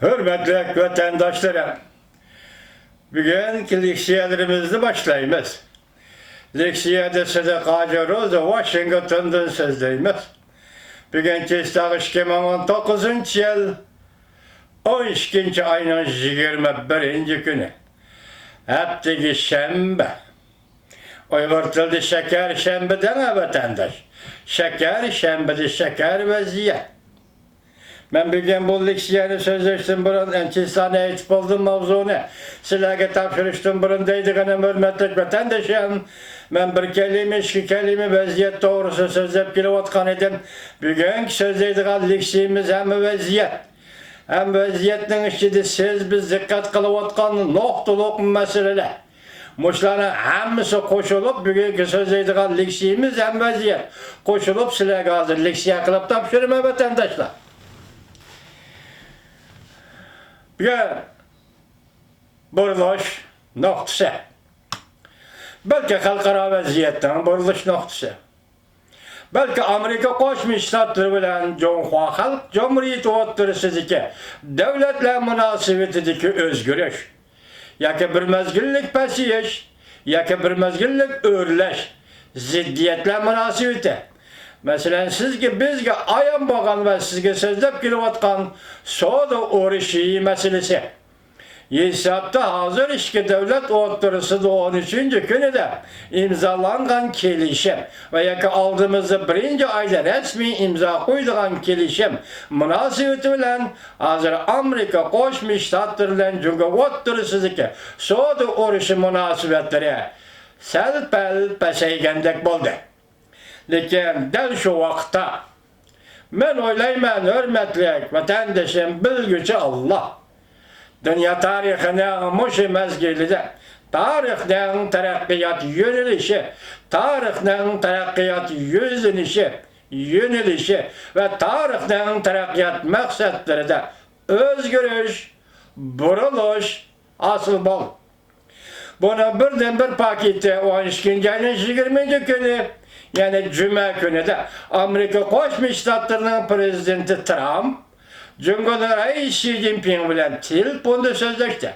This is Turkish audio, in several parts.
Hürmetli vatandaşlarım, bugün leksiyalarımızı başlayımız. Leksiyada Sadakaca Rosa Washington'dan sözdeyimiz. Bugünkü istağı 2019 yıl 12. ayının 21. günü. Hepteki şembe. Uygartıldı şeker şembeden ha vatandaş. Şeker şembede şeker vaziyet. Ben bugün bu leksiyonu sözleştim burun, ençistane eğitip oldum mavzunu. Silahı tapşırıştım burun deydiğine hürmetlik vatandaşım. Ben bir kelime, iki kelime vaziyet doğrusu sözlep kilovatkan edim. Bugün sözleydiğin leksiyimiz hem vaziyet. Hem vaziyetin içinde siz biz dikkat kılıvatkan noktaluk meseleler. Muşların hemisi koşulup bugünkü sözleydiğin leksiyimiz hem vaziyet. Koşulup silahı hazır leksiya kılıp tapşırma vatandaşlar. Bir buruluş noktası. Belki halkara vaziyetten buruluş noktası. Belki Amerika Koşmuş Ştatları bilen Cumhuriyet Halk Cumhuriyeti oturusudaki devletle münasebetideki özgürlük. Yaki bir mezgillik pasiyeş, yaki bir mezgillik örleş, ziddiyetle münasebeti. Mesela sizge bizge ayan bağan ve sizge sözlep kilovatkan soğudu uğraşıyı meselesi. Yesapta hazır işki devlet oturusu da 13. günü de imzalangan kelişim ve yaka aldığımızda birinci ayda resmi imza koyduğun kelişim münasebeti bilen hazır Amerika Koşmuş Ştatları'ndan çünkü oturusudaki soğudu uğraşı münasebetleri selpel peseygendek buldu. Lekin del şu vakta ben oylayman hürmetlik vatandaşım bilgücü Allah. Dünya tarihine muşi mezgilide tarihden terakkiyat yönelişi, tarihden terakkiyat yönelişi ve tarihden terakkiyat maksatları da özgürlük, buruluş asıl bol. Buna birden bir pakette 12. ayın 20. günü yani Cuma günü de Amerika Koşmuş Ştatları'nın prezidenti Trump Cumhurbaşkanı Xi Jinping bilen telefonda sözleşti.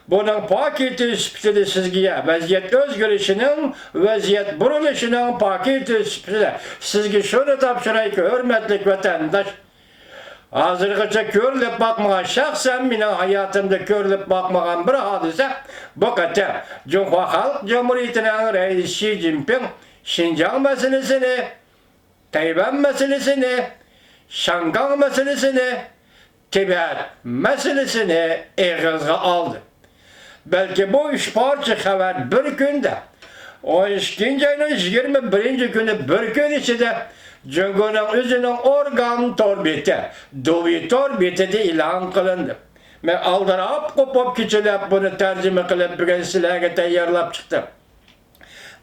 Bunun paketi ispitili sizgiye vaziyet özgürlüşünün, vaziyet buruluşunun paketi ispitili sizgi şunu tapşırayım ki hürmetlik vatandaş. Hazırgıca körülüp bakmayan şahsen benim hayatımda körülüp bakmayan bir hadise bu kadar. Cumhuriyet Halk Cumhuriyeti'nin reisi Xi Jinping Şincan meselesini, Tayvan meselesini, Şangan meselesini, Tibet meselesini ağızga aldı. Belki bu üç parça haber bir günde, 12. ayının 21. günü bir gün içinde Cumhur'un özünün organ torbeti, duvi torbeti de ilan kılındı. Ben aldırıp kopup küçülüp bunu tercüme kılıp bugün silahı tayarlap çıktım.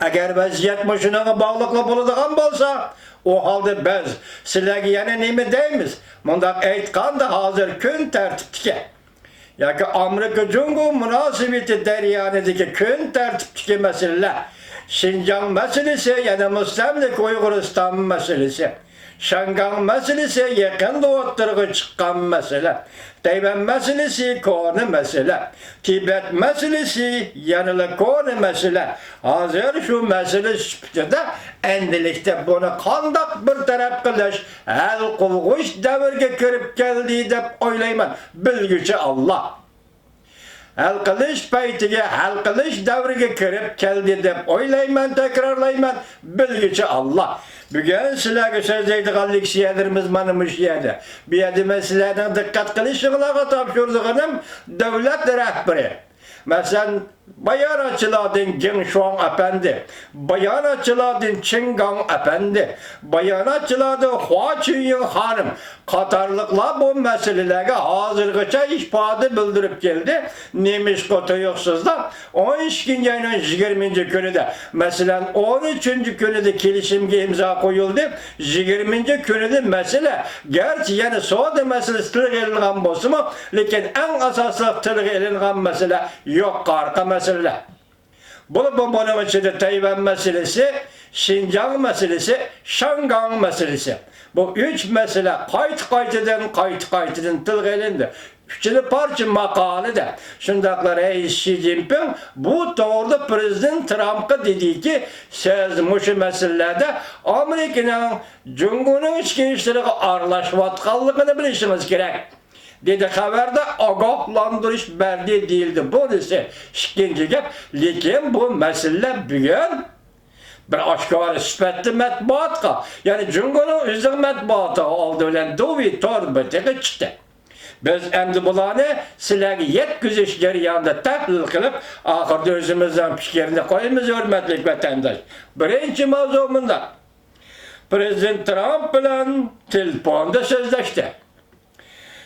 Eğer vaziyet şuna bağlıklı bulunduğun bolsa, o halde biz silahı yana nemi deyimiz. Bundan aytkan da hazır gün tertiptiki. Yani Amerika Cumhur münasebeti deryanedeki gün tertiptiki meseleler. Şincan meselesi yani Müslimlik Uyguristan meselesi. Şangan meselesi yakın doğuttırgı çıkan mesele. Tayvan meselesi konu mesele. Tibet meselesi yanılı konu mesele. Hazır şu mesele süpütüde endilikte bunu kandak bir taraf kılış. El kulguş devirge kirip geldi de oylayman. Bilgücü Allah. El kılıç peytige, el kılıç devrige kirip geldi de oylayman, tekrarlayman. Bilgücü Allah. Bugün silahı sözleydiğin leksiyalarımız manımış yedi. Bir yedi silahdan dikkat kılışıqlağı tapşırdığınım devlet rehberi. Mesela bayan açıladın Genşuan Efendi, bayan açıladın Çingan Efendi, bayan açıladın Hua Çinyin Hanım. Katarlıkla bu meseleleri hazırgıça işpadı bildirip geldi. Neymiş kotuyoksuzda 12. ayının 20. günü de mesela 13. günü de kilişimge imza koyuldu. 20. günü de mesele gerçi yani soğudu meselesi tırık elinğen bolsa mı? Lekin en asaslı tırık elinğen mesele yok arka mesele. Bunun içinde Tayvan meselesi, Şincan meselesi, Şangan meselesi. Bu üç mesele qayt-qaytıdan tilga ilindi. Üçüncü parça makalı da. Şundaklar Xi Jinping bu doğruda Prezident Trump'a dedi ki siz muşu meselelerde Amerika'nın Cumhur'un içki işlerine arlaşvatkallıkını bilişiniz gerek. Dedi haberde agahlandırış berdi değildi. Bu ise ikinci gap. Lekin bu mesele bugün bir aşkar süpetli matbuatga, yani Cumhur'un özü matbuatı oldu bilen dovi torbetiga çıktı. Biz endi bularni sizlarga yetkizish jarayonida tahlil qilib, oxirida o'zimizdan fikrini qo'yamiz, hurmatli vatandosh. Birinchi mavzu bunda. Prezident Trump bilan telefonda so'zlashdi.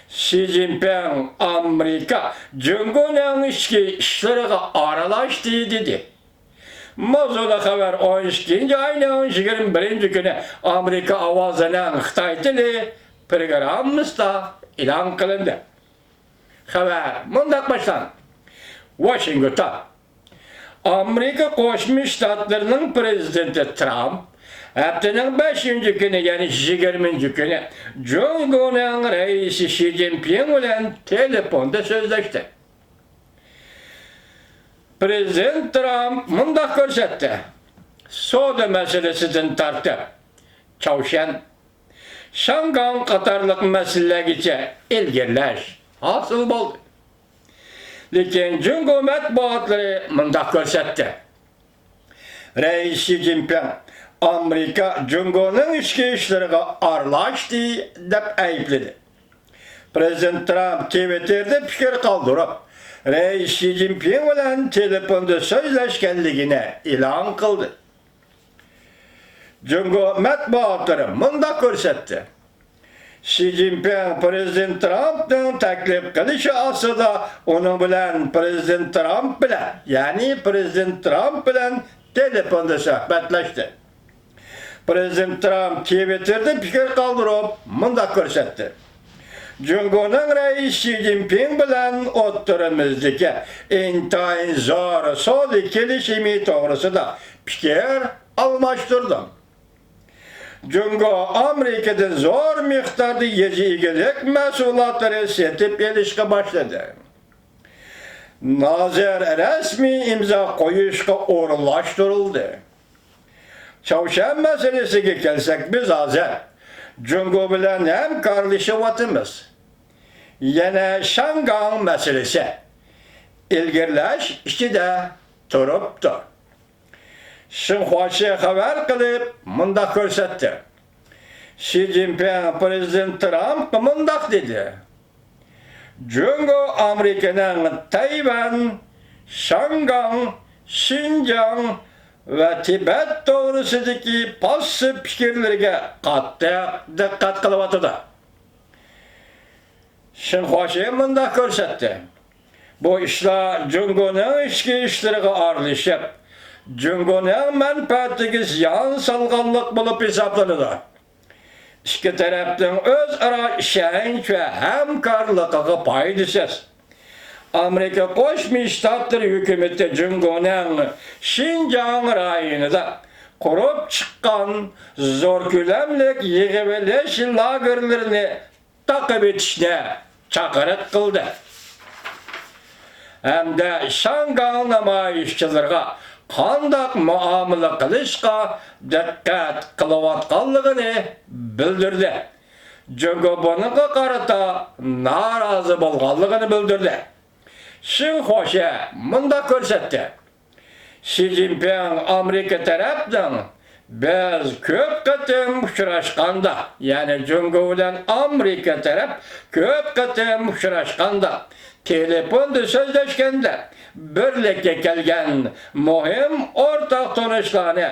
Xi Jinping Amerika Cumhuriyet'in ichki ishlariga aralashdi dedi. Mavzuda xabar 12 ayning 21 kuni Amerika ovozining Xitoy tili programmasida e'lon qilindi. Xabar mundaq boshlanadi. Washington. Amerika Qo'shma Shtatlarining prezidenti Trump haftaning 5 kuni, ya'ni 20 kuni Cumhuriyet'in raisi Xi Jinping bilan telefonda so'zlashdi. Prezident Trump mundaq ko'rsatdi. Savdo masalasidan tortib, Chaushyan, Shangang qatorliq masalalargacha ilgirlash hosil bo'ldi. Lekin Cumhur matbuotlari mundaq ko'rsatdi. Rais Xi Jinping Amerika Cumhurning ichki ishlariga aralashdi deb aybladi. Prezident Trump Twitter'da fikr qoldirib, Rais Xi Jinping bilan telefonda so'zlashganligini e'lon qildi. Cumhur matbuotlari mundaq ko'rsatdi. Xi Jinping Prezident Trump'dan taklif qilishi asosida uning bilan Prezident Trump bilan, ya'ni Prezident Trump bilan telefonda suhbatlashdi. Prezident Trump Twitter'da fikr qoldirib, mundaq ko'rsatdi. Cumhurning raisi Xi Jinping bilan o'rtamizdagi intayin zo'r savdo kelishimi to'g'risida fikr almashtirdim. Cumhur Amerika'dan zo'r miqdorda yejigilik mahsulotlari setib olishga boshladi. Nazir rasmiy imzo qo'yishga o'rinlashtirildi. Chaushyan masalasiga kelsak, biz hozir Cumhur bilan hamkorlashyapmiz. Yana Shangang masalasi ilgirlash ichida turibdi. Xinhua xabar qilib mundaq ko'rsatdi. Xi Jinping Prezident Trump mundaq dedi. Cumhur Amerikaning Tayvan, Shangang, Xinjiang va Tibet to'g'risidagi passiv fikrlarga qattiq diqqat qilyapti. Xinhua mundaq ko'rsatdi. Bu ishlar Cumhurning ichki ishlariga aralashib, Cumhurning manfaatiga ziyon solganlik bo'lib hisoblanadi. İki tarafdan o'zaro ishonch va hamkorligiga foydasiz. Amerika Qo'shma Shtatlari hukumati Cumhurning Xinjiang rayonida qurib chiqqan zo'r ko'lamli yig'ilish lagerlarini taqib etishni chaqiriq qildi. Hamda Shangang namoyishchilarga qandaq muomala qilishga diqqat qilayotganligini bildirdi. Cumhur bunga qarata norozi bo'lganligini bildirdi. Xinhua mundaq ko'rsatdi. Xi Jinping Amerika tarafdan biz ko'p qatim uchrashganda, ya'ni Cumhur bilan Amerika taraf ko'p qatim uchrashganda, telefonda so'zlashganda birlikka kelgan muhim o'rtaq tanishlarni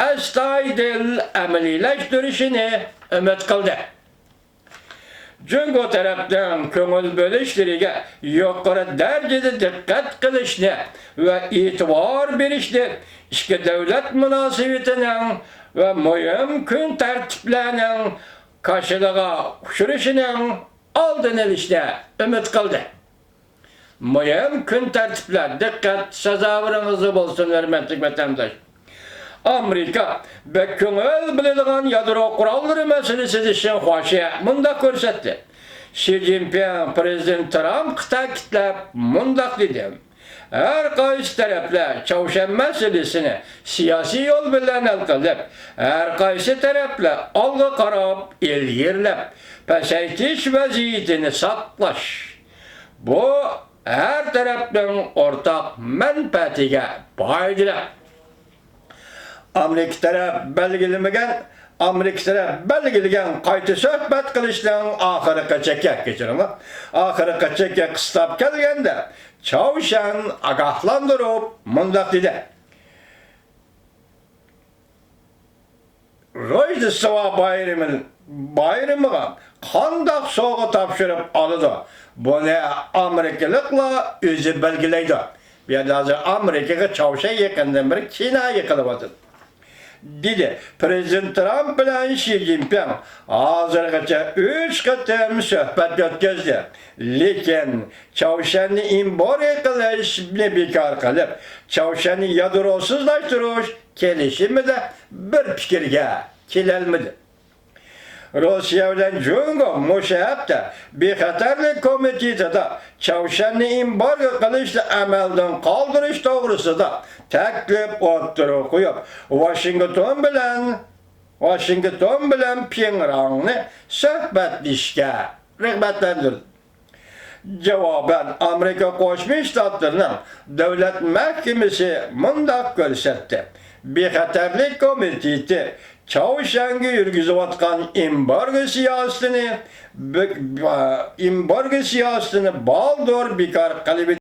astoydil amaliylashtırishini umid qildi. Cumhur tarafdan ko'ngil bo'lishlariga yuqori darajada diqqat qilishni va e'tibor berishni, ikki davlat munosabatining va muhim kun tartiblarining qarshiligiga uchrashining oldini olishni umid qildi. Muhim kun tartiblar, diqqat sazoviringizda bo'lsin, hurmatli vatandosh. Amerika ve köngel bilediğin yadro kuralları meselesi için hoşya munda körsetdi. Xi Jinping Prezident Trump kıta kitlep mundak dedi. Her kaysi taraflar Çavuşan meselesini siyasi yol bilen el kılıp, her kaysi taraflar algı karab, ilgirlep, pesaytiş vaziyetini saklaş. Bu her taraftan ortak menfaatiga baydılar. Amerika taraf belgilegen qayta söhbet kılıştan ahırı çekek geçirimi. Ahırı çekek kıstap kelgende Çavuşan agahlandırıp mındak dedi. Rojdestva bayramıga kandak soğuk tapşırıp alıdı. Bunu Amerikalıkla özü belgileydi. Bir de hazır Amerika'ya Çavuşan yakından beri Çin'a yıkılıp dedi. Prezident Trump bilen Xi Jinping hazırgacha 3 qatam söhbet ötkazdi. Lekin Çavuşan'ı imbore qilishni bekor qilib, Çavuşan'ı yadrosizlashtirish kelishimida bir fikrga kelolmadi. Rusya bilen Jungo Moshe hafta Bexatarlik komitetida Çavuşan'ı embargo qilishni amaldan qoldirish to'g'risida taklif o'ttirib qo'yib, Washington bilan Pyongyangni suhbatlashga rag'batlantirdi. Javoban Amerika Qo'shma Shtatlarining davlat mahkamasi mundaq ko'rsatdi. Bexatarlik komiteti Çavuşan'ga yurgizayotgan embargo siyosetini baldur bekor qilib